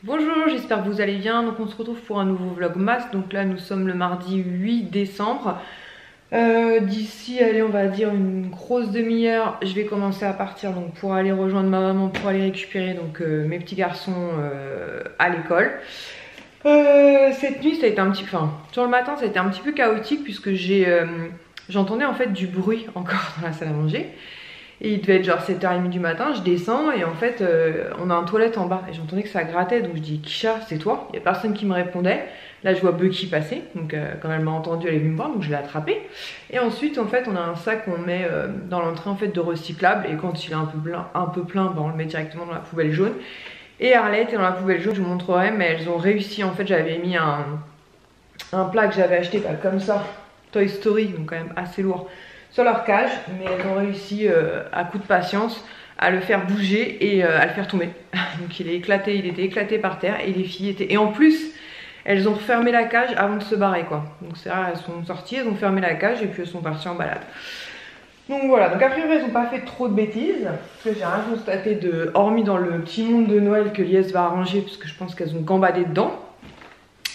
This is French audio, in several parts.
Bonjour, j'espère que vous allez bien. Donc on se retrouve pour un nouveau vlogmas. Donc là nous sommes le mardi 8 décembre. D'ici, allez, on va dire une grosse demi-heure, je vais commencer à partir donc pour aller rejoindre ma maman, pour aller récupérer donc mes petits garçons à l'école. Cette nuit ça a été un petit peu, enfin sur le matin ça a été un petit peu chaotique puisque j'entendais en fait du bruit encore dans la salle à manger. Et il devait être genre 7h30 du matin, je descends et en fait on a un toilette en bas et j'entendais que ça grattait, donc je dis Kisha c'est toi? Il n'y a personne qui me répondait. Là je vois Bucky passer, donc quand elle m'a entendu elle est venue me voir, donc je l'ai attrapé. Et ensuite en fait on a un sac qu'on met dans l'entrée en fait de recyclable, et quand il est un peu plein bah, on le met directement dans la poubelle jaune. Et Arlette est dans la poubelle jaune, je vous montrerai, mais elles ont réussi. En fait j'avais mis un plat que j'avais acheté comme ça, Toy Story, donc quand même assez lourd, sur leur cage, mais elles ont réussi à coup de patience à le faire bouger et à le faire tomber. Donc il est éclaté, il était éclaté par terre et les filles étaient... Et en plus, elles ont fermé la cage avant de se barrer quoi. Donc c'est rare, elles sont sorties, elles ont fermé la cage et puis elles sont parties en balade. Donc voilà, donc a priori elles n'ont pas fait trop de bêtises, parce que j'ai rien constaté de... hormis dans le petit monde de Noël que Lies va arranger, parce que je pense qu'elles ont gambadé dedans.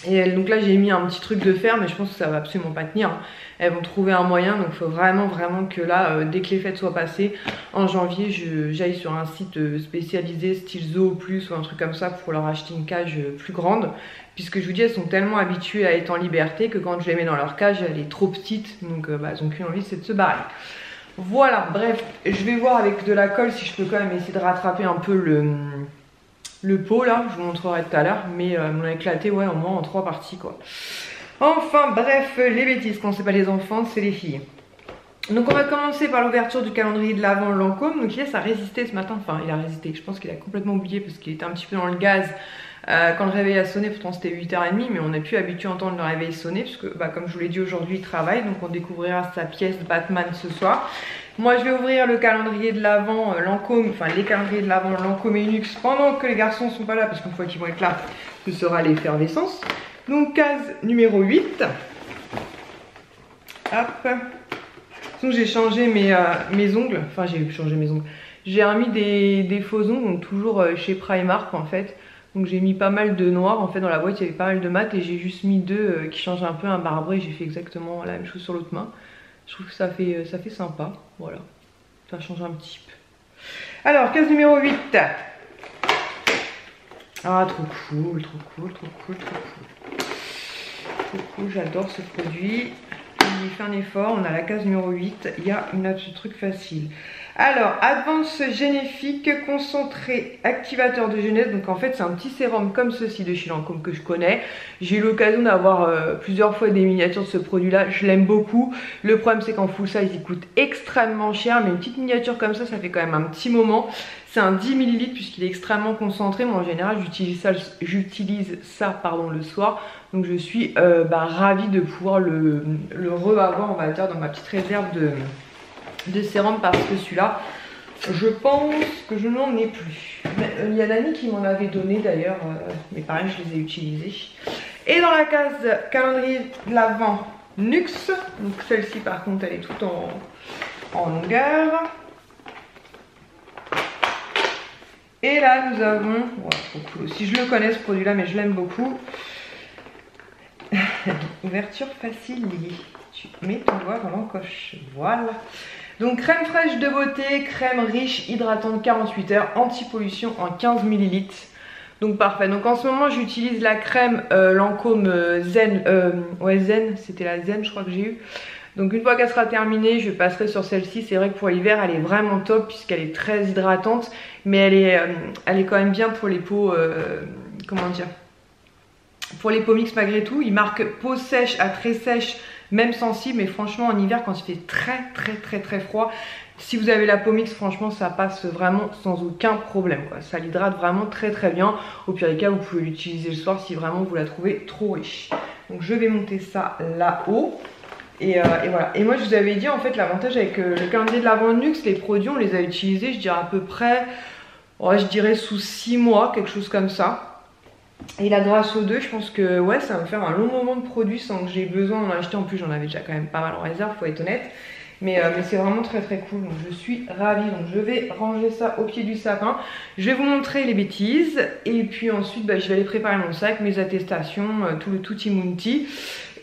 Et donc là j'ai mis un petit truc de fer, mais je pense que ça va absolument pas tenir. Elles vont trouver un moyen, donc il faut vraiment que là, dès que les fêtes soient passées, en janvier, j'aille sur un site spécialisé style Zoo Plus ou un truc comme ça pour leur acheter une cage plus grande. Puisque je vous dis, elles sont tellement habituées à être en liberté que quand je les mets dans leur cage, elle est trop petite, donc bah, elles n'ont qu'une envie, c'est de se barrer. Voilà, bref, je vais voir avec de la colle si je peux quand même essayer de rattraper un peu le pot là, je vous montrerai tout à l'heure, mais on a éclaté ouais au moins en 3 parties quoi. Enfin bref, les bêtises, quand c'est pas les enfants, c'est les filles. Donc on va commencer par l'ouverture du calendrier de l'Avent Lancôme. Donc Lies a résisté ce matin, enfin il a résisté, je pense qu'il a complètement oublié parce qu'il était un petit peu dans le gaz quand le réveil a sonné. Pourtant c'était 8h30, mais on n'a plus habitué à entendre le réveil sonner puisque bah, comme je vous l'ai dit aujourd'hui il travaille, donc on découvrira sa pièce Batman ce soir. Moi je vais ouvrir le calendrier de l'Avent Lancôme, enfin les calendriers de l'Avent Lancôme et Linux pendant que les garçons sont pas là, parce qu'une fois qu'ils vont être là, ce sera l'effervescence. Donc case numéro 8. Hop. Donc j'ai changé mes ongles, enfin j'ai changé mes ongles. J'ai remis des faux ongles, donc toujours chez Primark en fait. Donc j'ai mis pas mal de noir, en fait dans la boîte il y avait pas mal de mat et j'ai juste mis deux qui changent un peu, un marbré. J'ai fait exactement la même chose sur l'autre main. Je trouve que ça fait sympa, voilà. Ça change un petit peu. Alors case numéro 8. Ah trop cool, trop cool, trop cool, trop cool. Trop cool, j'adore ce produit. Il fait un effort, on a la case numéro 8, il y a un autre truc facile. Alors, Advance Généfique concentré activateur de jeunesse. Donc en fait c'est un petit sérum comme ceci de chez Lancôme que je connais. J'ai eu l'occasion d'avoir plusieurs fois des miniatures de ce produit là, je l'aime beaucoup. Le problème c'est qu'en full size il coûte extrêmement cher, mais une petite miniature comme ça fait quand même un petit moment. C'est un 10 ml puisqu'il est extrêmement concentré. Moi en général j'utilise ça le soir. Donc je suis ravie de pouvoir le re-avoir, on va dire, dans ma petite réserve de sérum, parce que celui-là, je pense que je n'en ai plus. Il y a Nani qui m'en avait donné d'ailleurs, mais pareil je les ai utilisés. Et dans la case calendrier de l'Avent Nux, donc celle-ci par contre elle est toute en longueur. Et là nous avons, ouais, trop cool aussi, je le connais ce produit là mais je l'aime beaucoup. Ouverture facile, tu mets ton doigt dans l'encoche, voilà. Donc crème fraîche de beauté, crème riche, hydratante 48 heures, anti-pollution en 15 ml. Donc parfait, donc en ce moment j'utilise la crème Lancôme Zen, ouais Zen, c'était la Zen je crois que j'ai eu. Donc une fois qu'elle sera terminée, je passerai sur celle-ci. C'est vrai que pour l'hiver, elle est vraiment top puisqu'elle est très hydratante. Mais elle est quand même bien pour les peaux, comment dire, pour les peaux mixtes malgré tout. Il marque peau sèche à très sèche, même sensible. Mais franchement en hiver quand il fait très froid, si vous avez la peau mixte, franchement ça passe vraiment sans aucun problème quoi. Ça l'hydrate vraiment très bien. Au pire des cas vous pouvez l'utiliser le soir si vraiment vous la trouvez trop riche. Donc je vais monter ça là-haut. Et voilà. Et moi je vous avais dit en fait l'avantage avec le calendrier de l'Avent Nux, les produits on les a utilisés je dirais à peu près, ouais, je dirais sous 6 mois, quelque chose comme ça. Et là grâce aux deux je pense que ouais ça va me faire un long moment de produits sans que j'ai besoin d'en acheter. En plus j'en avais déjà quand même pas mal en réserve, faut être honnête. Mais c'est vraiment très très cool, donc je suis ravie. Donc je vais ranger ça au pied du sapin. Je vais vous montrer les bêtises et puis ensuite je vais aller préparer mon sac, mes attestations, tout le tutti munti.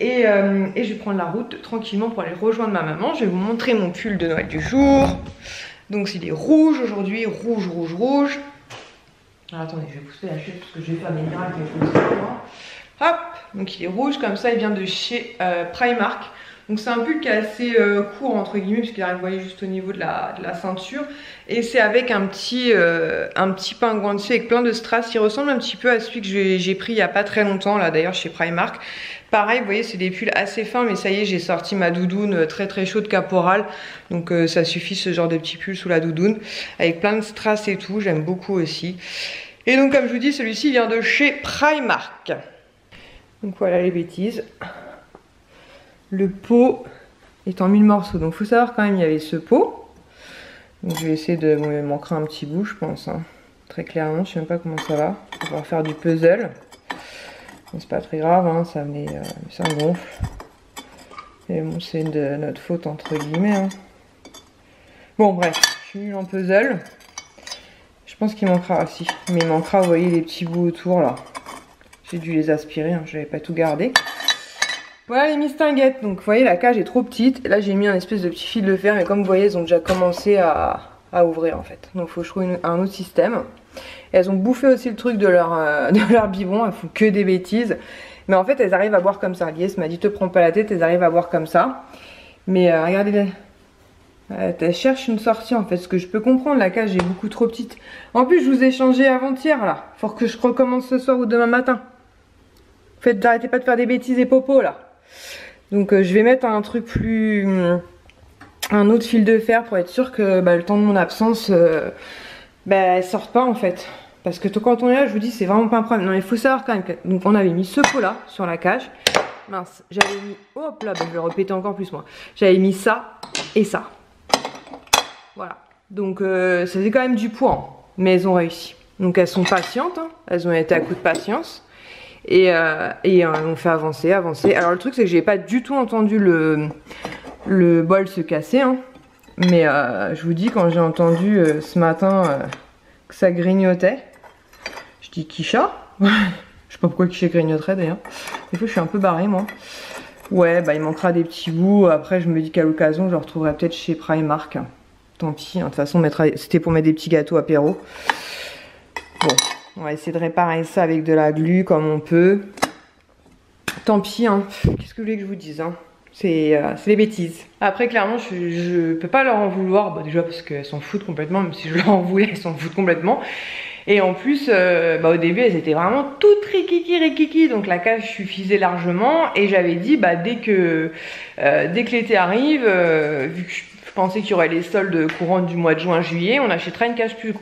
Et je vais prendre la route tranquillement pour aller rejoindre ma maman. Je vais vous montrer mon pull de Noël du jour. Donc il est rouge aujourd'hui, rouge, rouge, rouge. Alors attendez, je vais pousser la chute parce que je vais faire mes miracles. Hop, donc il est rouge comme ça, il vient de chez Primark. Donc c'est un pull qui est assez court entre guillemets puisqu'il arrive, vous voyez, juste au niveau de la ceinture. Et c'est avec un petit pingouin dessus avec plein de strass. Il ressemble un petit peu à celui que j'ai pris il n'y a pas très longtemps là d'ailleurs chez Primark. Pareil, vous voyez, c'est des pulls assez fins, mais ça y est, j'ai sorti ma doudoune très très chaude caporal. Donc ça suffit ce genre de petit pull sous la doudoune avec plein de strass et tout, j'aime beaucoup aussi. Et donc comme je vous dis, celui-ci vient de chez Primark. Donc voilà les bêtises. Le pot est en 1000 morceaux, donc il faut savoir quand même il y avait ce pot. Donc je vais essayer de... Bon, il me manquera un petit bout je pense, hein. Très clairement, je sais même pas comment ça va. On va pouvoir faire du puzzle. C'est pas très grave, hein, ça gonfle. Et bon, c'est de notre faute entre guillemets. Hein. Bon bref, je suis nulle en puzzle. Je pense qu'il manquera aussi. Mais il manquera, vous voyez, les petits bouts autour là. J'ai dû les aspirer, hein, je n'avais pas tout gardé. Voilà les mistinguettes. Donc vous voyez, la cage est trop petite. Et là j'ai mis un espèce de petit fil de fer. Mais comme vous voyez, elles ont déjà commencé à ouvrir en fait. Donc il faut que je trouve un autre système. Et elles ont bouffé aussi le truc de leur biberon. Elles font que des bêtises. Mais en fait elles arrivent à boire comme ça. Lies m'a dit te prends pas la tête, elles arrivent à boire comme ça. Mais regardez, elles cherchent une sortie en fait. Ce que je peux comprendre, la cage est beaucoup trop petite. En plus je vous ai changé avant-hier là. Faut que je recommence ce soir ou demain matin. Faites, arrêtez pas de faire des bêtises et popo là. Donc je vais mettre un truc plus... un autre fil de fer pour être sûr que le temps de mon absence, elles sortent pas en fait. Parce que quand on est là, je vous dis, c'est vraiment pas un problème. Non, il faut savoir quand même que... Donc on avait mis ce pot là sur la cage. Mince, j'avais mis... Hop là, je vais le répéter encore plus moi. J'avais mis ça et ça. Voilà. Donc ça faisait quand même du poids. Hein. Mais elles ont réussi. Donc elles sont patientes. Hein. Elles ont été à coup de patience. Et on fait avancer. Alors le truc c'est que j'ai pas du tout entendu le bol se casser. Hein. Mais je vous dis, quand j'ai entendu ce matin que ça grignotait, je dis Kisha. Je sais pas pourquoi Kisha grignoterait d'ailleurs. Des fois je suis un peu barrée moi. Ouais, il manquera des petits bouts. Après je me dis qu'à l'occasion je le retrouverai peut-être chez Primark. Tant pis, hein. De toute façon c'était pour mettre des petits gâteaux apéro. Bon. On va essayer de réparer ça avec de la glu comme on peut. Tant pis, hein. Qu'est-ce que vous voulez que je vous dise, hein. C'est des bêtises. Après, clairement, je peux pas leur en vouloir. Déjà parce qu'elles s'en foutent complètement. Même si je leur en voulais, elles s'en foutent complètement. Et en plus, au début, elles étaient vraiment toutes rikiki. Donc la cage suffisait largement. Et j'avais dit, dès que l'été arrive, vu que je pensais qu'il y aurait les soldes courantes du mois de juin-juillet, on achètera une cage plus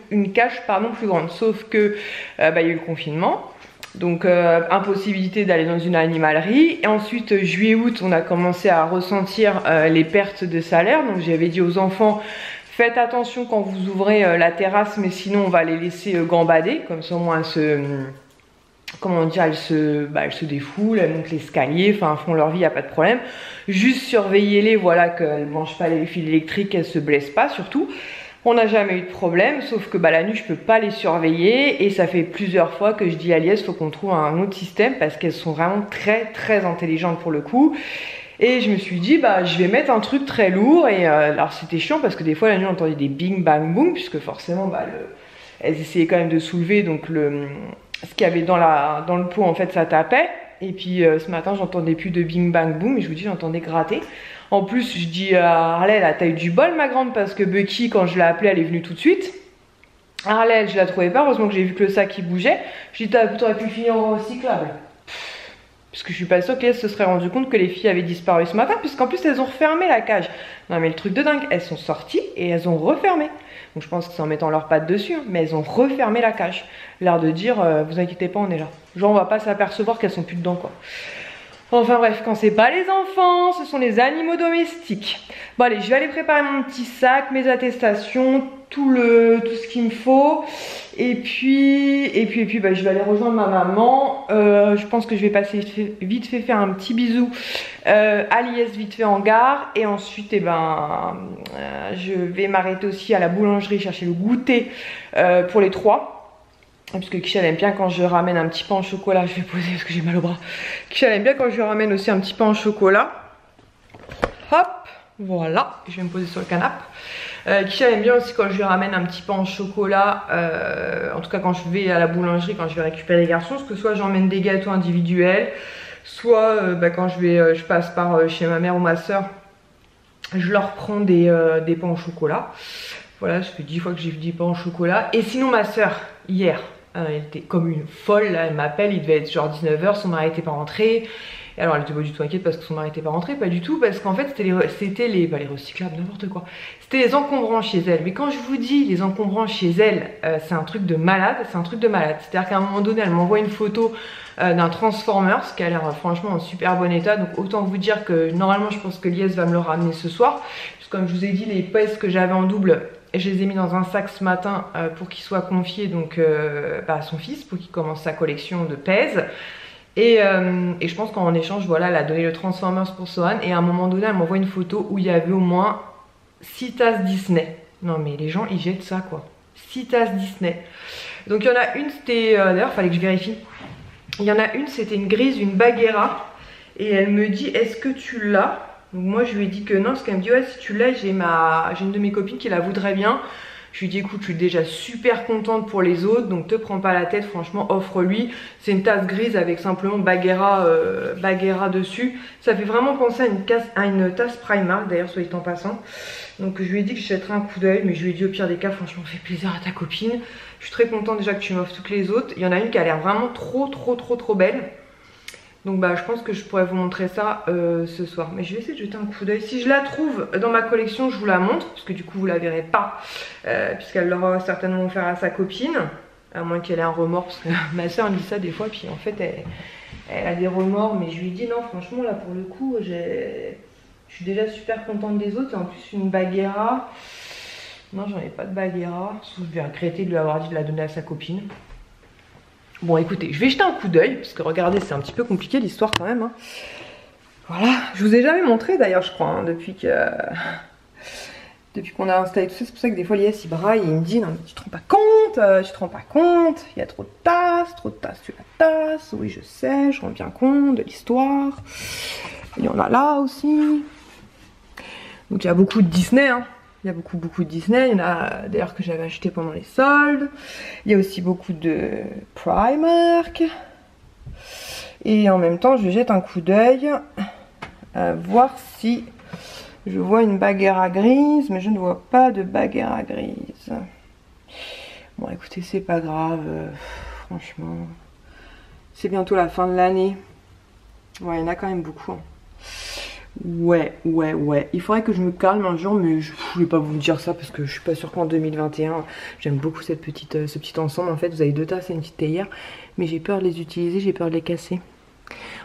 grande. Sauf que il y a eu le confinement. Donc impossibilité d'aller dans une animalerie. Et ensuite juillet-août, on a commencé à ressentir les pertes de salaire. Donc j'avais dit aux enfants, faites attention quand vous ouvrez la terrasse, mais sinon on va les laisser gambader. Comme ça au moins elles se défoulent, elles montent l'escalier, enfin font leur vie, y a pas de problème. Juste surveillez-les, voilà, qu'elles ne mangent pas les fils électriques, qu'elles se blessent pas surtout. On n'a jamais eu de problème, sauf que la nuit je peux pas les surveiller et ça fait plusieurs fois que je dis à Lies, faut qu'on trouve un autre système parce qu'elles sont vraiment très très intelligentes pour le coup. Et je me suis dit je vais mettre un truc très lourd et alors c'était chiant parce que des fois la nuit on entendait des bing bang boom puisque forcément elles essayaient quand même de soulever, donc ce qu'il y avait dans le pot en fait ça tapait. Et puis ce matin j'entendais plus de bing bang boom et je vous dis j'entendais gratter. En plus je dis à Harley, là t'as eu du bol ma grande, parce que Bucky quand je l'ai appelée elle est venue tout de suite. Harley je la trouvais pas, heureusement que j'ai vu que le sac il bougeait. Je dis t'aurais pu le finir en recyclable. Parce que je suis pas sûre qu'elles se seraient rendu compte que les filles avaient disparu ce matin, puisqu'en plus elles ont refermé la cage. Non mais le truc de dingue, elles sont sorties et elles ont refermé. Donc je pense que c'est en mettant leurs pattes dessus, hein, mais elles ont refermé la cage. L'air de dire, vous inquiétez pas, on est là. Genre on va pas s'apercevoir qu'elles sont plus dedans quoi. Enfin bref, quand c'est pas les enfants, ce sont les animaux domestiques. Bon allez, je vais aller préparer mon petit sac, mes attestations, tout ce qu'il me faut. Et puis bah, je vais aller rejoindre ma maman. Je pense que je vais passer vite fait faire un petit bisou à l'IS vite fait en gare. Et ensuite, je vais m'arrêter aussi à la boulangerie chercher le goûter pour les 3. Parce que Kisha aime bien quand je ramène un petit pain au chocolat. Je vais poser parce que j'ai mal au bras. Kisha aime bien quand je lui ramène aussi un petit pain au chocolat. Hop, voilà, je vais me poser sur le canapé. Kisha aime bien aussi quand je lui ramène un petit pain au chocolat. En tout cas quand je vais à la boulangerie, quand je vais récupérer les garçons. Parce que soit j'emmène des gâteaux individuels, soit quand je passe par chez ma mère ou ma soeur, je leur prends des pains au chocolat. Voilà, ça fait 10 fois que j'ai vu des pains au chocolat. Et sinon ma soeur, hier, elle était comme une folle, là, elle m'appelle, il devait être genre 19 h, son mari était pas rentré. Et alors elle était pas du tout inquiète parce que son mari était pas rentré, pas du tout, parce qu'en fait c'était les recyclables, n'importe quoi. C'était les encombrants chez elle. Mais quand je vous dis les encombrants chez elle, c'est un truc de malade, c'est un truc de malade. C'est-à-dire qu'à un moment donné, elle m'envoie une photo d'un Transformers qui a l'air franchement en super bon état. Donc autant vous dire que normalement je pense que Lies va me le ramener ce soir. Parce que comme je vous ai dit, les pèses que j'avais en double, je les ai mis dans un sac ce matin pour qu'il soit confié donc, à son fils, pour qu'il commence sa collection de pèses. Et je pense qu'en échange, voilà, elle a donné le Transformers pour Sohan. Et à un moment donné, elle m'envoie une photo où il y avait au moins 6 tasses Disney. Non mais les gens, ils jettent ça quoi. 6 tasses Disney. Donc il y en a une, c'était... D'ailleurs, il fallait que je vérifie. Il y en a une, c'était une grise, une Bagheera. Et elle me dit, est-ce que tu l'as? Donc moi, je lui ai dit que non, parce qu'elle me dit, ouais, si tu l'as, j'ai une de mes copines qui la voudrait bien. Je lui dis écoute, je suis déjà super contente pour les autres, donc te prends pas la tête, franchement offre-lui. C'est une tasse grise avec simplement Bagheera dessus. Ça fait vraiment penser à une tasse Primark d'ailleurs, soit dit en passant. Donc je lui ai dit que je jetterais un coup d'œil, mais je lui ai dit au pire des cas, franchement fais plaisir à ta copine. Je suis très contente déjà que tu m'offres toutes les autres. Il y en a une qui a l'air vraiment trop belle. Donc bah je pense que je pourrais vous montrer ça ce soir. Mais je vais essayer de jeter un coup d'œil. Si je la trouve dans ma collection, je vous la montre. Parce que du coup vous la verrez pas. Puisqu'elle l'aura certainement offert à sa copine. À moins qu'elle ait un remords. Parce que ma soeur me dit ça des fois. Puis en fait elle a des remords. Mais je lui dis non franchement là pour le coup je suis déjà super contente des autres. Et en plus une Bagheera. Non j'en ai pas de Bagheera. Je vais regretter de lui avoir dit de la donner à sa copine. Bon écoutez, je vais jeter un coup d'œil, parce que regardez, c'est un petit peu compliqué l'histoire quand même. Hein. Voilà, je vous ai jamais montré d'ailleurs je crois, hein, depuis qu'on a installé tout ça. C'est pour ça que des fois Lies il braille et il me dit, non mais tu te rends pas compte, il y a trop de tasses, tu la tasses. Oui je sais, je rends bien compte de l'histoire. Il y en a là aussi. Donc il y a beaucoup de Disney, hein. Il y a beaucoup de Disney, il y en a d'ailleurs que j'avais acheté pendant les soldes. Il y a aussi beaucoup de Primark. Et en même temps, je jette un coup d'œil à voir si je vois une Bagheera grise, mais je ne vois pas de Bagheera grise. Bon, écoutez, c'est pas grave, franchement. C'est bientôt la fin de l'année. Ouais, il y en a quand même beaucoup. Hein. Ouais. Il faudrait que je me calme un jour, mais je vais pas vous dire ça parce que je suis pas sûre qu'en 2021, j'aime beaucoup ce petit ensemble. En fait, vous avez 2 tasses et une petite théière, mais j'ai peur de les utiliser, j'ai peur de les casser.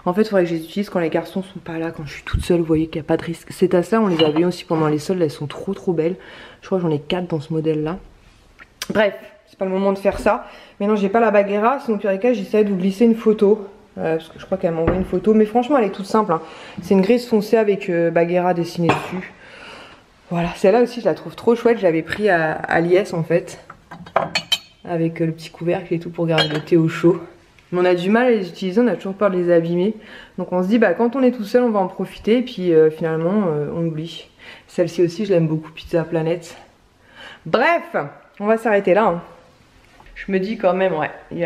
En fait, il faudrait que je les utilise quand les garçons sont pas là, quand je suis toute seule, vous voyez qu'il n'y a pas de risque. Ces tasses-là, on les avait aussi pendant les soldes, elles sont trop belles. Je crois que j'en ai 4 dans ce modèle-là. Bref, c'est pas le moment de faire ça. Mais non, j'ai pas la Bagheera, sinon au pire des cas, j'essaie de vous glisser une photo. Parce que je crois qu'elle m'a envoyé une photo. Mais franchement elle est toute simple hein. C'est une grise foncée avec Bagheera dessinée dessus. Voilà, celle-là aussi je la trouve trop chouette. Je l'avais pris à Lies en fait. Avec le petit couvercle et tout pour garder le thé au chaud. Mais on a du mal à les utiliser, on a toujours peur de les abîmer. Donc on se dit bah quand on est tout seul on va en profiter. Et puis finalement on oublie. Celle-ci aussi je l'aime beaucoup, Pizza Planet. Bref, on va s'arrêter là hein. Je me dis quand même ouais, il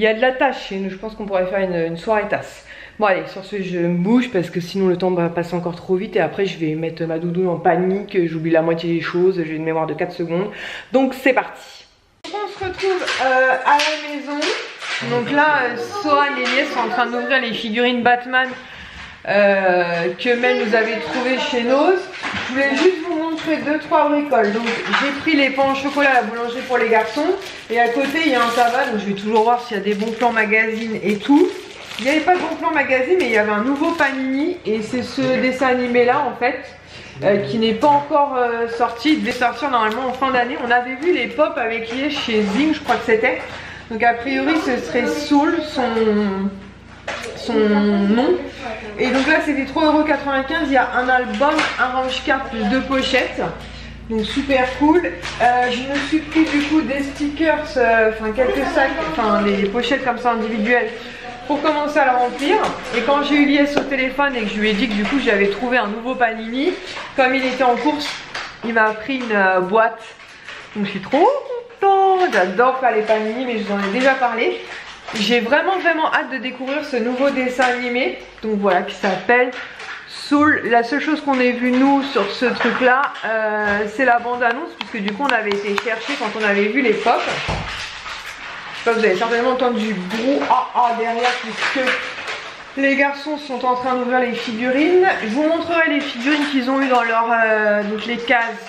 y a de la tâche chez nous, je pense qu'on pourrait faire une soirée tasse. Bon allez, sur ce je me bouge parce que sinon le temps va passer encore trop vite. Et après je vais mettre ma doudoune en panique, j'oublie la moitié des choses, j'ai une mémoire de 4 secondes. Donc c'est parti. On se retrouve à la maison. Donc là, Sohan et Lies sont en train d'ouvrir les figurines Batman que Mel nous avait trouvées chez Noz. Je voulais juste vous montrer 2-3 bricoles. Donc j'ai pris les pains au chocolat à la boulangerie pour les garçons. Et à côté il y a un tabac, donc je vais toujours voir s'il y a des bons plans magazine et tout. il n'y avait pas de Bon Plan Magazine, mais il y avait un nouveau Panini. Et c'est ce dessin animé là en fait, qui n'est pas encore sorti. Il devait sortir normalement en fin d'année. On avait vu les pop avec liés chez Zing, je crois que c'était. Donc a priori ce serait Soul, son nom. Et donc là c'était 3,95 €. Il y a un album, un range card plus 2 pochettes. Donc super cool. Je me suis pris du coup des stickers, enfin quelques sacs, enfin des pochettes comme ça individuelles pour commencer à le remplir. Et quand j'ai eu Lies au téléphone et que je lui ai dit que du coup j'avais trouvé un nouveau Panini, comme il était en course, il m'a pris une boîte. Donc je suis trop contente. J'adore faire les Panini, mais je vous en ai déjà parlé. J'ai vraiment hâte de découvrir ce nouveau dessin animé. Donc voilà, qui s'appelle Soul. La seule chose qu'on ait vu nous sur ce truc là, c'est la bande annonce, puisque du coup on avait été chercher quand on avait vu les pop. Je sais pas, vous avez certainement entendu du brouhaha derrière, puisque les garçons sont en train d'ouvrir les figurines. Je vous montrerai les figurines qu'ils ont eu dans leur donc les cases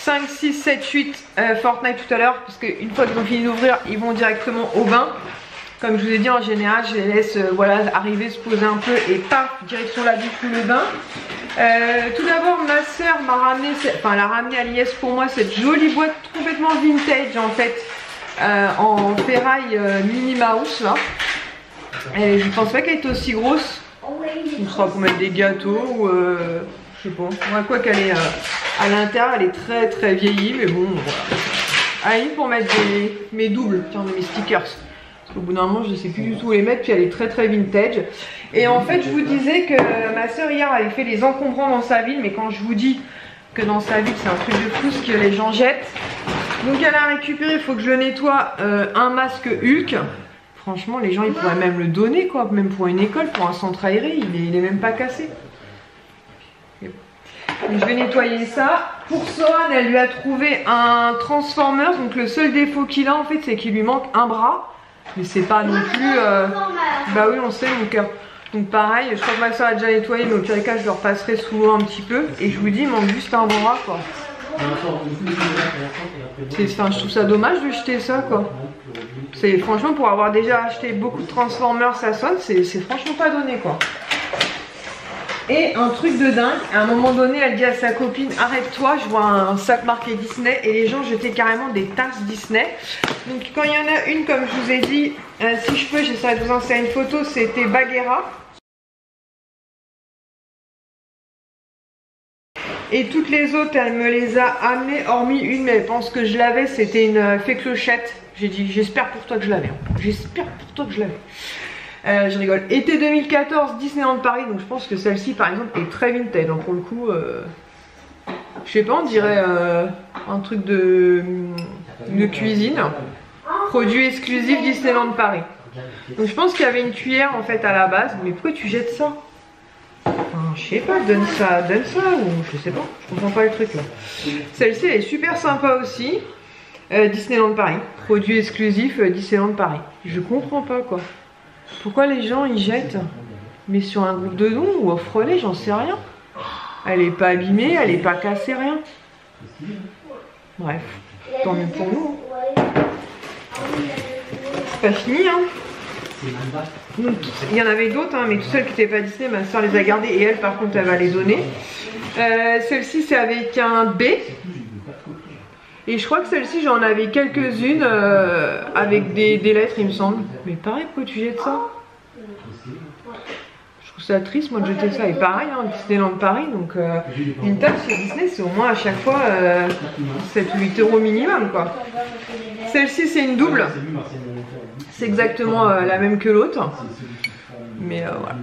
5, 6, 7, 8 Fortnite tout à l'heure, parce qu'une fois qu'ils ont fini d'ouvrir, ils vont directement au bain. Comme je vous ai dit, en général, je les laisse voilà, arriver, se poser un peu et paf, direction la douche ou le bain. Tout d'abord, ma soeur m'a ramené, enfin, elle a ramené à Lies pour moi cette jolie boîte complètement vintage en fait, en ferraille Minnie Mouse là. Et je pense pas qu'elle est aussi grosse. Ce sera pour mettre des gâteaux ou je sais pas. Ouais, quoi qu'elle est à l'intérieur, elle est très vieillie, mais bon, voilà. Allez, pour mettre mes doubles, tiens, mes stickers. Parce qu'au bout d'un moment, je ne sais plus du tout où les mettre, puis elle est très vintage. Et en fait, je vous disais que ma soeur hier avait fait les encombrants dans sa ville, mais quand je vous dis que dans sa ville, c'est un truc de fou ce que les gens jettent. Donc elle a récupéré, il faut que je le nettoie, un masque Hulk. Franchement, les gens, ils pourraient même le donner, quoi, même pour une école, pour un centre aéré, il est même pas cassé. Donc je vais nettoyer ça. Pour Sohan, elle lui a trouvé un Transformers. Donc le seul défaut qu'il a en fait, c'est qu'il lui manque un bras. Mais c'est pas non plus... Bah oui, on sait mon cœur. Donc pareil, je crois que ma soeur a déjà nettoyé, mais au pire des cas, je le repasserai sous l'eau un petit peu. Et je vous dis, il manque juste un bras, quoi. Enfin, je trouve ça dommage de jeter ça, quoi. Franchement, pour avoir déjà acheté beaucoup de Transformers, ça sonne, c'est franchement pas donné, quoi. Et un truc de dingue, à un moment donné, elle dit à sa copine, arrête-toi, je vois un sac marqué Disney, et les gens jetaient carrément des tasses Disney. Donc quand il y en a une, comme je vous ai dit, si je peux, j'essaierai de vous enseigner une photo, c'était Bagheera. Et toutes les autres, elle me les a amenées, hormis une, mais elle pense que je l'avais, c'était une fée clochette. J'ai dit, j'espère pour toi que je l'avais. J'espère pour toi que je l'avais. Je rigole. Été 2014, Disneyland Paris. Donc je pense que celle-ci par exemple est très vintage. Donc pour le coup, je sais pas, on dirait un truc de cuisine. Produit exclusif Disneyland Paris. Donc je pense qu'il y avait une cuillère en fait à la base. Mais pourquoi tu jettes ça? Enfin, je sais pas, donne ça ou je sais pas. Je comprends pas le truc là. Celle-ci elle est super sympa aussi. Disneyland Paris. Produit exclusif Disneyland Paris. Je comprends pas quoi. Pourquoi les gens ils jettent? Mais sur un groupe de dons ou offre-les, j'en sais rien. Elle est pas abîmée, elle est pas cassée, rien. Bref, tant mieux pour nous. C'est pas fini, hein. Donc, il y en avait d'autres, hein, mais toutes celles qui n'étaient pas Disney, ma soeur les a gardées et elle, par contre, elle va les donner. Celle-ci, c'est avec un B. Et je crois que celle-ci, j'en avais quelques-unes avec des lettres, il me semble. Mais pareil, pourquoi tu jettes ça? Je trouve ça triste, moi, de jeter ça. Et pareil, hein, Disneyland Paris, donc une table chez Disney, c'est au moins à chaque fois 7 ou 8 € minimum, quoi. Celle-ci, c'est une double. C'est exactement la même que l'autre. Mais voilà,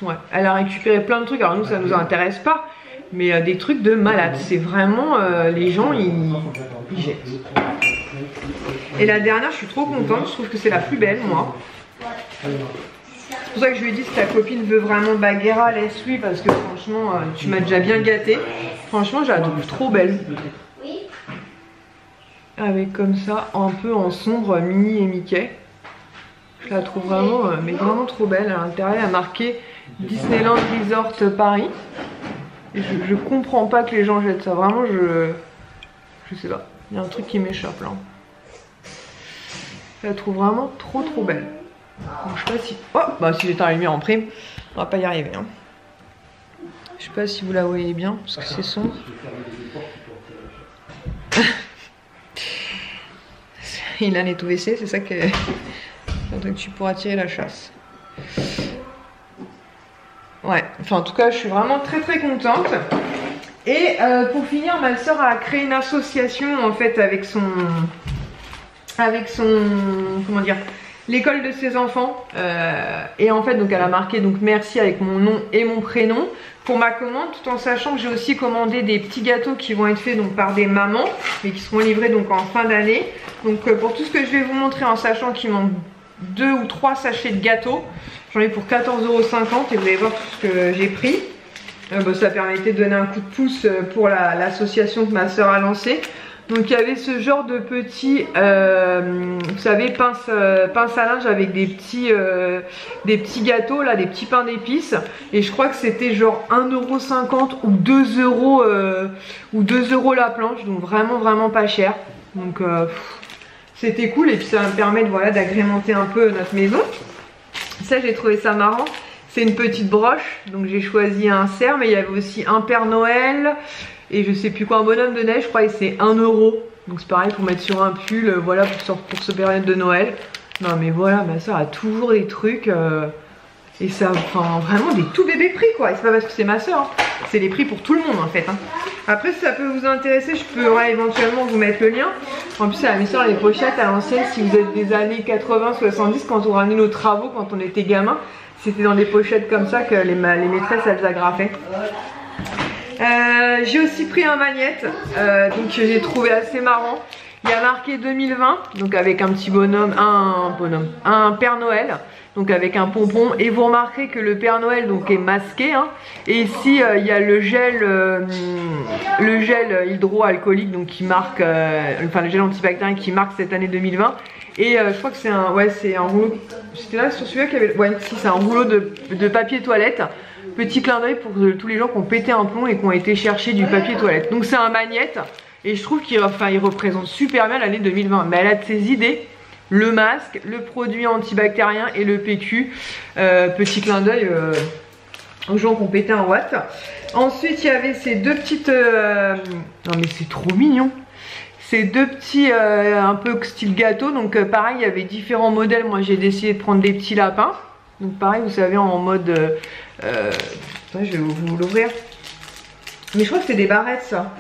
ouais. Elle a récupéré plein de trucs. Alors nous, ça nous intéresse pas. Mais des trucs de malade. C'est vraiment... les gens, ils jettent. Et la dernière, je suis trop contente. Je trouve que c'est la plus belle, moi. C'est pour ça que je lui ai dit, si ta copine veut vraiment Bagheera, laisse-lui. Parce que franchement, tu m'as déjà bien gâté. Franchement, je la trouve trop belle. Avec comme ça, un peu en sombre, Minnie et Mickey. Je la trouve vraiment, mais vraiment trop belle. À l'intérieur, elle a marqué Disneyland Resort Paris. Et je comprends pas que les gens jettent ça. Vraiment, je sais pas. Il y a un truc qui m'échappe là. Je la trouve vraiment trop belle. Donc, je sais pas si... Oh, bah si j'éteins la lumière en prime, on va pas y arriver. Hein. Je sais pas si vous la voyez bien, parce que c'est sombre. Il en est tout WC, c'est ça que tu pourras tirer la chasse. Ouais, enfin en tout cas je suis vraiment très contente. Et pour finir, ma soeur a créé une association en fait avec son comment dire, l'école de ses enfants. Et en fait donc elle a marqué donc merci avec mon nom et mon prénom pour ma commande, tout en sachant que j'ai aussi commandé des petits gâteaux qui vont être faits donc par des mamans et qui seront livrés donc en fin d'année. Donc pour tout ce que je vais vous montrer, en sachant qu'il manque 2 ou 3 sachets de gâteaux, j'en ai pour 14,50 € et vous allez voir tout ce que j'ai pris. Bah, ça permettait de donner un coup de pouce pour l'association que ma soeur a lancée. Donc il y avait ce genre de petits, vous savez, pince à linge avec des petits gâteaux là, des petits pains d'épices. Et je crois que c'était genre 1,50 € ou 2 € la planche, donc vraiment pas cher. Donc c'était cool et puis ça va me permettre voilà, d'agrémenter un peu notre maison. Ça j'ai trouvé ça marrant. C'est une petite broche, donc j'ai choisi un cerf, mais il y avait aussi un Père Noël. Et je sais plus quoi, un bonhomme de neige, je crois que c'est 1 €. Donc c'est pareil pour mettre sur un pull, voilà, pour ce période de Noël. Non mais voilà, ma soeur a toujours des trucs. Et ça, enfin vraiment des tout bébés prix quoi. Et c'est pas parce que c'est ma soeur, hein. C'est les prix pour tout le monde en fait. Hein. Après si ça peut vous intéresser, je peux éventuellement vous mettre le lien. En plus à la soeur les pochettes à l'ancienne, si vous êtes des années 80-70, quand on ramenait nos travaux, quand on était gamin, c'était dans des pochettes comme ça que les maîtresses elles agrafaient. J'ai aussi pris un magnète, donc j'ai trouvé assez marrant. Il y a marqué 2020, donc avec un petit bonhomme, un Père Noël, donc avec un pompon. Et vous remarquerez que le Père Noël donc est masqué, hein. Et ici il y a le gel hydroalcoolique, donc qui marque, enfin le gel antibactérien qui marque cette année 2020. Et je crois que c'est un, ouais, c'est un rouleau. C'était là sur celui-là qu'il y avait, ouais, si c'est un rouleau de papier toilette. Petit clin d'œil pour tous les gens qui ont pété un plomb et qui ont été chercher du papier toilette. Donc c'est un magnète et je trouve qu'il il représente super bien l'année 2020. Mais elle a de ses idées, le masque, le produit antibactérien et le PQ. Petit clin d'œil aux gens qui ont pété un watt. Ensuite il y avait ces deux petites... Non mais c'est trop mignon. Ces deux petits un peu style gâteau. Donc pareil il y avait différents modèles. Moi j'ai décidé de prendre des petits lapins. Donc pareil vous savez en mode... je vais vous l'ouvrir. Mais je crois que c'est des barrettes ça.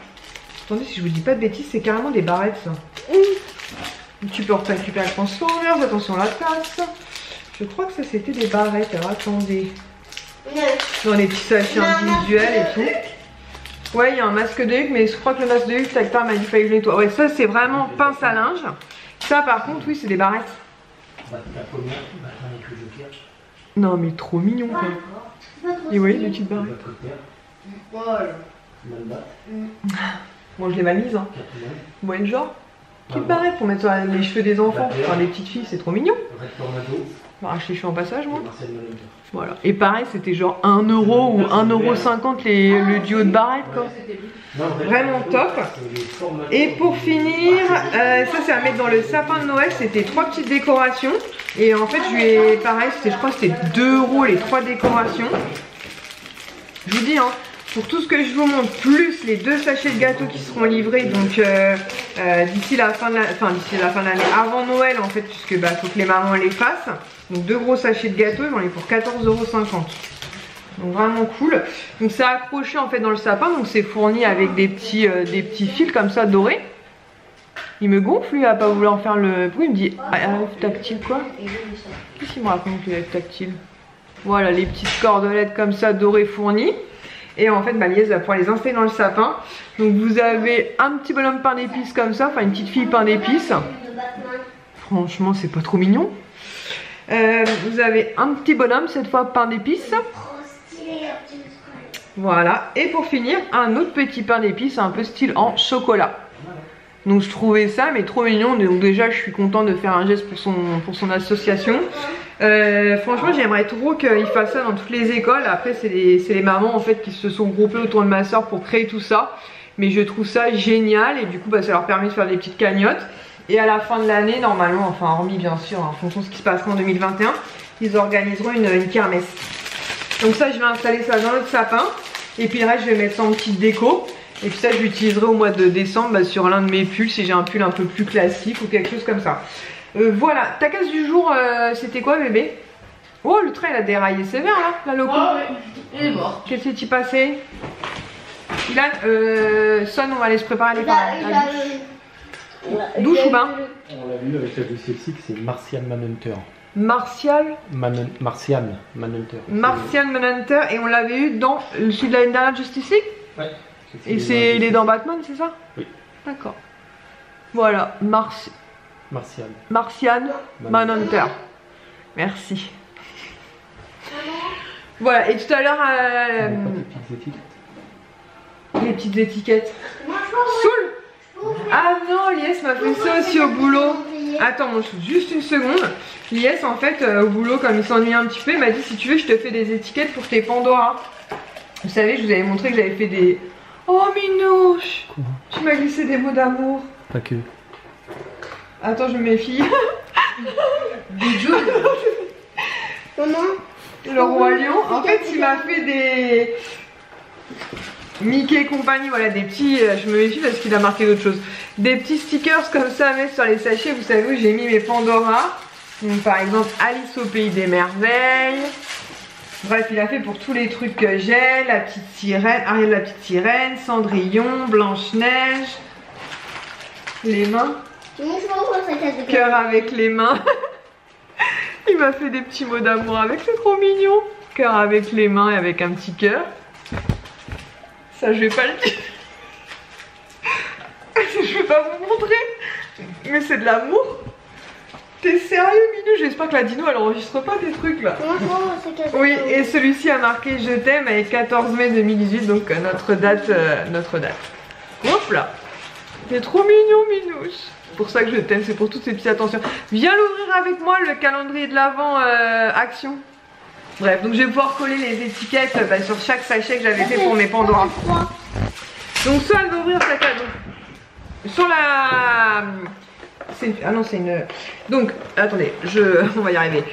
Attendez si je vous dis pas de bêtises, c'est carrément des barrettes ça. Tu peux récupérer le transformers, attention à la tasse. Je crois que ça c'était des barrettes, alors attendez. Dans les petits sachets individuels et tout. Ouais il y a un masque de Hugues, mais je crois que le masque de Hugues, Tactar m'a dit qu'il fallait que je nettoie. Ouais ça c'est vraiment pince à linge. Ça par contre oui c'est des barrettes. Non mais trop mignon quoi. Et vous voyez les petites barrettes. Bon je l'ai mal mise hein. Vous voyez le genre. Petite barrette pour mettre sur les cheveux des enfants. Enfin des petites filles c'est trop mignon. On va racheter les cheveux en passage moi. Voilà. Et pareil c'était genre 1 € ou 1,50 € le duo de barrettes quoi. Vraiment top. Et pour finir, ça c'est à mettre dans le sapin de Noël. C'était 3 petites décorations. Et en fait je lui ai, pareil, je crois que c'était 2 € les 3 décorations. Je vous dis hein, pour tout ce que je vous montre, plus les 2 sachets de gâteaux qui seront livrés donc d'ici la fin de l'année, avant Noël en fait, puisque bah faut que les mamans les fassent. Donc 2 gros sachets de gâteaux, j'en ai pour 14,50 €. Donc vraiment cool. Donc c'est accroché en fait dans le sapin, donc c'est fourni avec des petits fils comme ça dorés. Il me gonfle lui à pas vouloir faire le... Pourquoi il me dit tactile quoi? Qu'est-ce qu'il me raconte lui avec tactile? Voilà les petites cordelettes comme ça dorées fournies. Et en fait ma nièce va pouvoir les installer dans le sapin. Donc vous avez un petit bonhomme pain d'épices comme ça, enfin une petite fille pain d'épices. Franchement c'est pas trop mignon. Vous avez un petit bonhomme cette fois pain d'épices. Voilà, et pour finir un autre petit pain d'épices un peu style en chocolat. Donc je trouvais ça mais trop mignon. Donc déjà je suis contente de faire un geste pour son association. Franchement j'aimerais trop qu'il fasse ça dans toutes les écoles. Après c'est les mamans en fait qui se sont groupées autour de ma soeur pour créer tout ça. Mais je trouve ça génial et du coup bah, ça leur permet de faire des petites cagnottes. Et à la fin de l'année, normalement, enfin hormis bien sûr en fonction de ce qui se passera en 2021, ils organiseront une kermesse. Donc ça, je vais installer ça dans notre sapin. Et puis le reste, je vais mettre ça en petite déco. Et puis ça, je l'utiliserai au mois de décembre sur l'un de mes pulls si j'ai un pull un peu plus classique ou quelque chose comme ça. Voilà, ta case du jour, c'était quoi bébé? Oh, le train il a déraillé sévère là, la loco. Oh, oui. Il est mort. Qu'est-ce qui t'y passé? Ilan, Son, on va aller se préparer la douche. Douche ou bain? On l'a vu avec la douce c'est Martian Manhunter. Martian Manhunter. Martian Manhunter, et on l'avait eu dans celui de l'année dernière Justice League? Ouais. Et il est dans Batman, c'est ça? Oui. D'accord. Voilà, Martian Manhunter. Merci. Voilà, et tout à l'heure, les petites étiquettes. Soul. Ah non, Lies m'a fait ça aussi au boulot. Attends, juste une seconde. Lies, en fait, au boulot, comme il s'ennuie un petit peu, il m'a dit si tu veux, je te fais des étiquettes pour tes Pandora. Vous savez, je vous avais montré que j'avais fait des. Oh, minouche. Tu m'as glissé des mots d'amour. Pas que. Attends, je me méfie. Des jours. Maman. Le roi lion. En fait, il m'a fait des Mickey et compagnie, voilà, des petits, je me méfie parce qu'il a marqué d'autres choses. Des petits stickers comme ça à mettre sur les sachets, vous savez où j'ai mis mes Pandora. Donc, par exemple, Alice au pays des merveilles. Bref, il a fait pour tous les trucs que j'ai. La petite sirène, Ariel la petite sirène, Cendrillon, Blanche-Neige. Les mains. Cœur avec les mains. Il m'a fait des petits mots d'amour avec, c'est trop mignon. Cœur avec les mains et avec un petit cœur. Ça, je vais pas le dire. Je vais pas vous montrer. Mais c'est de l'amour. T'es sérieux, Minou? J'espère que la Dino elle enregistre pas tes trucs là. Oui, et celui-ci a marqué je t'aime avec 14 mai 2018, donc notre date. Hop là. C'est trop mignon, Minouche. C'est pour ça que je t'aime, c'est pour toutes ces petites attentions. Viens l'ouvrir avec moi, le calendrier de l'Avent Action. Bref, donc je vais pouvoir coller les étiquettes sur chaque sachet que j'avais fait pour mes Pandora. Donc soit elle va ouvrir sa cadeau. Sur la... Ah non, c'est une... Donc, attendez, on va y arriver.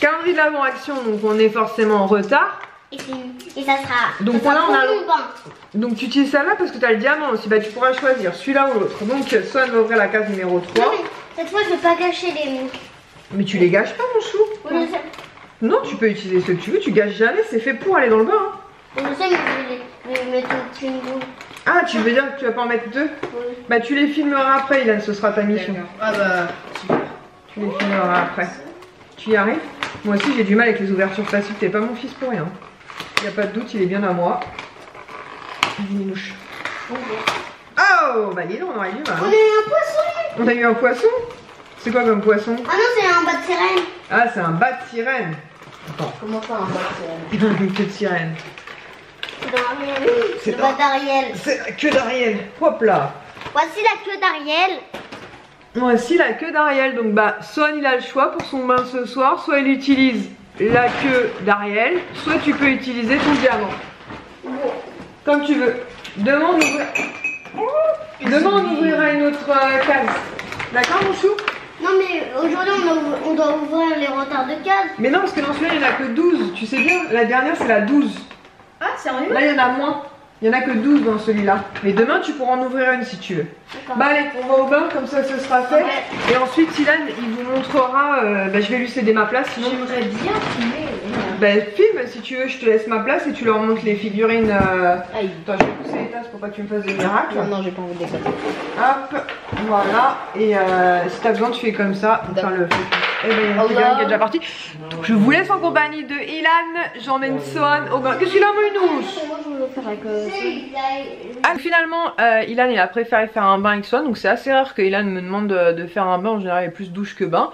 Calendrier de l'Avent Action, donc on est forcément en retard. Et ça sera... Donc ça là, on a... bain. Donc tu utilises celle-là parce que tu as le diamant aussi. Bah tu pourras choisir celui-là ou l'autre. Donc soit elle va ouvrir la case numéro 3. Non, mais cette fois, je ne vais pas gâcher les mots. Mais tu les gâches pas, mon chou. Oui, Non, tu peux utiliser ce que tu veux. Tu gâches jamais. C'est fait pour aller dans le bain. Hein. je sais, mais je vais mettre une boule. Ah, tu veux dire que tu vas pas en mettre deux? Oui. Bah tu les filmeras après, Ilan. Ce sera ta mission. Ah bah, super. Tu les filmeras après. Tu y arrives? Moi aussi, j'ai du mal avec les ouvertures faciles. T'es pas mon fils pour rien. Y a pas de doute, il est bien à moi. Minouche. Oh, bah dis donc, on aurait du mal. On a eu un poisson. On a eu un poisson? C'est quoi comme poisson? Ah non, c'est un bas de sirène. Ah, c'est un bas de sirène. Attends. Comment ça, un bas Une queue de sirène. C'est le bas d'Ariel. C'est la queue d'Ariel. Hop là. Voici la queue d'Ariel. Voici la queue d'Ariel. Donc bah, soit il a le choix pour son bain ce soir, soit il utilise la queue d'Ariel, soit tu peux utiliser ton diamant. Comme tu veux. Demain on ouvrira une autre case. D'accord mon chou? Non mais aujourd'hui on doit ouvrir les retards de case. Mais non parce que dans celui-là il n'y en a que 12. Tu sais bien, la dernière c'est la 12. Ah, sérieux? Là il y en a moins. Il n'y en a que 12 dans celui-là. Mais demain tu pourras en ouvrir une si tu veux. Bah allez, on va au bain, comme ça ce sera fait. Ouais. Et ensuite Ilan il vous montrera, je vais lui céder ma place sinon. J'aimerais bien filmer. Bah filme si tu veux, je te laisse ma place et tu leur montres les figurines. Aïe. Attends, je vais pousser les tasses pour pas que tu me fasses des miracles. Non, j'ai pas envie de déconner. Hop, voilà. Et si t'as besoin, tu fais comme ça. Enfin, le fait. Eh ben, il y a une figurine qui est déjà partie. Je vous laisse en compagnie de Ilan. J'emmène Swan au bain. Qu'est-ce qu'il a, Mounouche? Moi, je veux faire avec Ah, finalement, Ilan il a préféré faire un bain avec Swan. Donc c'est assez rare que Ilan me demande de faire un bain. En général, il est plus douche que bain.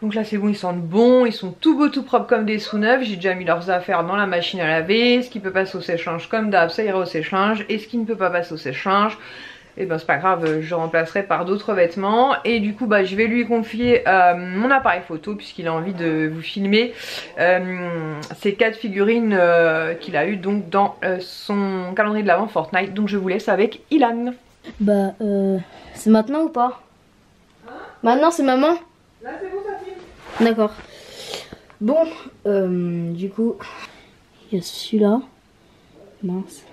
Donc là c'est bon, ils sentent bon, ils sont tout beaux tout propres comme des sous neufs. J'ai déjà mis leurs affaires dans la machine à laver. Ce qui peut passer au sèche-linge comme d'hab, ça ira au sèche-linge. Et ce qui ne peut pas passer au sèche-linge, et ben c'est pas grave, je remplacerai par d'autres vêtements. Et du coup bah je vais lui confier mon appareil photo puisqu'il a envie de vous filmer ces 4 figurines qu'il a eu donc dans son calendrier de l'Avent Fortnite. Donc je vous laisse avec Ilan. Bah c'est maintenant ou pas? Maintenant, c'est maman? Là, c'est bon, ça filme. D'accord. Bon, du coup, il y a celui-là. Mince.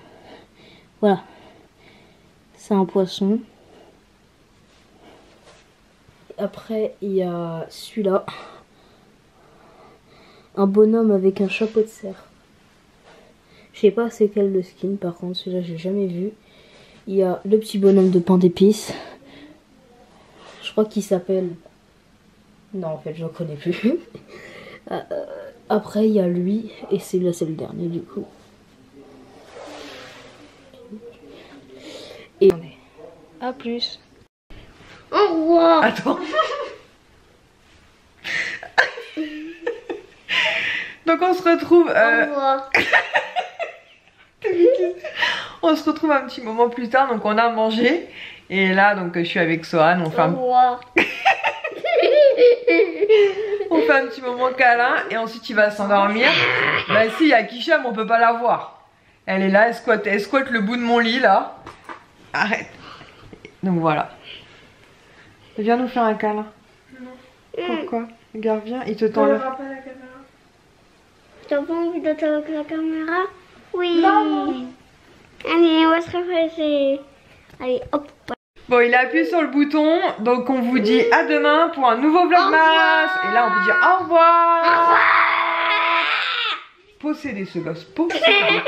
Voilà. C'est un poisson. Après, il y a celui-là. Un bonhomme avec un chapeau de cerf. Je sais pas c'est quel le skin, par contre, celui-là, j'ai jamais vu. Il y a le petit bonhomme de pain d'épices. Je crois qu'il s'appelle... Non, en fait, je ne connais plus. Après, il y a lui. Et celui-là, c'est le dernier, du coup. Et à plus. Au revoir. Attends. Donc on se retrouve... Au revoir. On se retrouve un petit moment plus tard, donc on a mangé. Et là, donc je suis avec Sohan, on fait Au revoir. on fait un petit moment câlin et ensuite il va s'endormir. Bah si, il y a Kisha, mais on peut pas la voir. Elle est là, elle squatte le bout de mon lit là. Arrête. Donc voilà. Viens nous faire un câlin. Non. Pourquoi? Regarde, viens, il te tend le... T'as pas envie d'être avec la caméra? Oui. Non. Allez, on va se rafraîchir. Allez, hop. Bon, il a appuyé sur le bouton, donc on vous dit à demain pour un nouveau vlogmas. Et là, on peut dire au revoir. Au revoir. Posséder ce gosse, posséder.